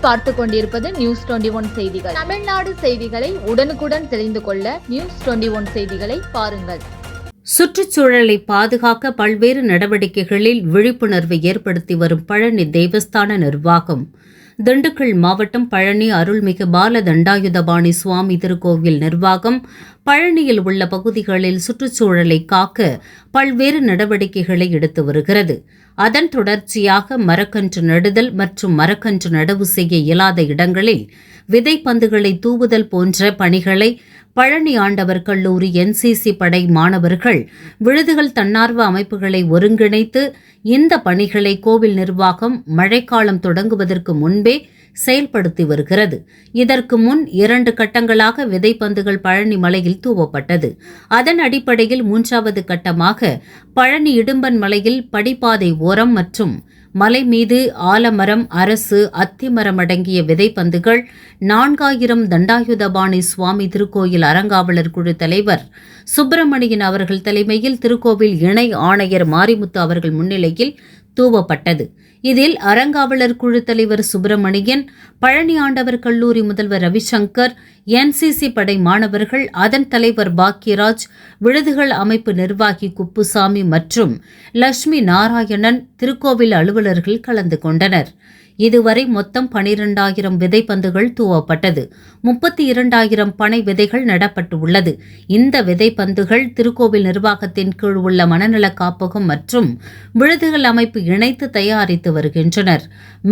நீங்கள் பார்த்துக் கொண்டிருப்பது நியூஸ் 21 செய்திகள். தமிழ்நாடு செய்திகளை உடனுக்குடன் தெரிந்து கொள்ள நியூஸ் 21 செய்திகளை பாருங்கள். சுற்றுச்சூழலை பாதுகாக்க பல்வேறு நடவடிக்கைகளில் விழிப்புணர்வை ஏற்படுத்தி வரும் பழனி தேவஸ்தான நிர்வாகம் திண்டுக்கல் மாவட்டம் பழனி அருள்மிகு பால தண்டாயுதபாணி சுவாமி திருக்கோவில் நிர்வாகம் பழனியில் உள்ள பகுதிகளில் சுற்றுச்சூழலை காக்க பல்வேறு நடவடிக்கைகளை எடுத்து வருகிறது. அதன் தொடர்ச்சியாக மரக்கன்று நடுதல் மற்றும் மரக்கன்று நடவு செய்ய இயலாத இடங்களில் விதைப்பந்துகளை தூவுதல் போன்ற பணிகளை பழனி ஆண்டவர் கல்லூரி NCC படை மாணவர்கள் விழுதுகள் தன்னார்வ அமைப்புகளை ஒருங்கிணைத்து இந்த பணிகளை கோவில் நிர்வாகம் மழைக்காலம் தொடங்குவதற்கு முன்பே செயல்படுத்தி வருகிறது. இதற்கு முன் 2 கட்டங்களாக விதைப்பந்துகள் பழனி மலையில் தூவப்பட்டது. அதன் அடிப்படையில் 3வது கட்டமாக பழனி இடும்பன் மலையில் படிப்பாதை ஓரம் மற்றும் மலை மீது ஆலமரம், அரசு, அத்திமரம் அடங்கிய விதைப்பந்துகள் 4000 தண்டாயுதபாணி சுவாமி திருக்கோயில் அறங்காவலர் குழு தலைவர் சுப்பிரமணியன் அவர்கள் தலைமையில் திருக்கோவில் இணை ஆணையர் மாரிமுத்து அவர்கள் முன்னிலையில் தூவப்பட்டது. இதில் அறங்காவலர் குழு தலைவர் சுப்பிரமணியன், பழனி ஆண்டவர் கல்லூரி முதல்வர் ரவிசங்கர், NCC படை மாணவர்கள், அதன் தலைவர் பாக்கியராஜ், விழுதுகள் அமைப்பு நிர்வாகி குப்புசாமி மற்றும் லட்சுமி நாராயணன், திருக்கோவில் அலுவலர்கள் கலந்து கொண்டனர். இதுவரை மொத்தம் 12,000 விதைப்பந்துகள் தூவப்பட்டது. 32,000 பனை விதைகள் நடப்பட்டுள்ளது. இந்த விதைப்பந்துகள் திருக்கோவில் நிர்வாகத்தின் கீழ் உள்ள மனநல காப்பகம் மற்றும் விழுதுகள் அமைப்பு இணைத்து தயாரித்து வருகின்றனர்.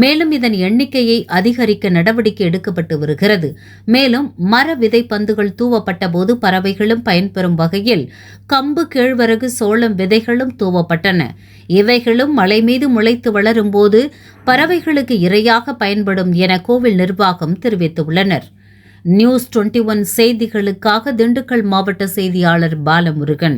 மேலும் இதன் எண்ணிக்கையை அதிகரிக்க நடவடிக்கை எடுக்கப்பட்டு வருகிறது. மேலும் மர விதைப்பந்துகள் தூவப்பட்ட போது பறவைகளும் பயன்பெறும் வகையில் கம்பு, கேழ்வரகு, சோளம் விதைகளும் தூவப்பட்டன. இவைகளும் மலை மீது முளைத்து வளரும் போது பறவைகளுக்கு இரையாக பயன்படும் என கோவில் நிர்வாகம் தெரிவித்துள்ளனர். நியூஸ் 21 செய்திகளுக்காக திண்டுக்கல் மாவட்ட செய்தியாளர் பாலமுருகன்.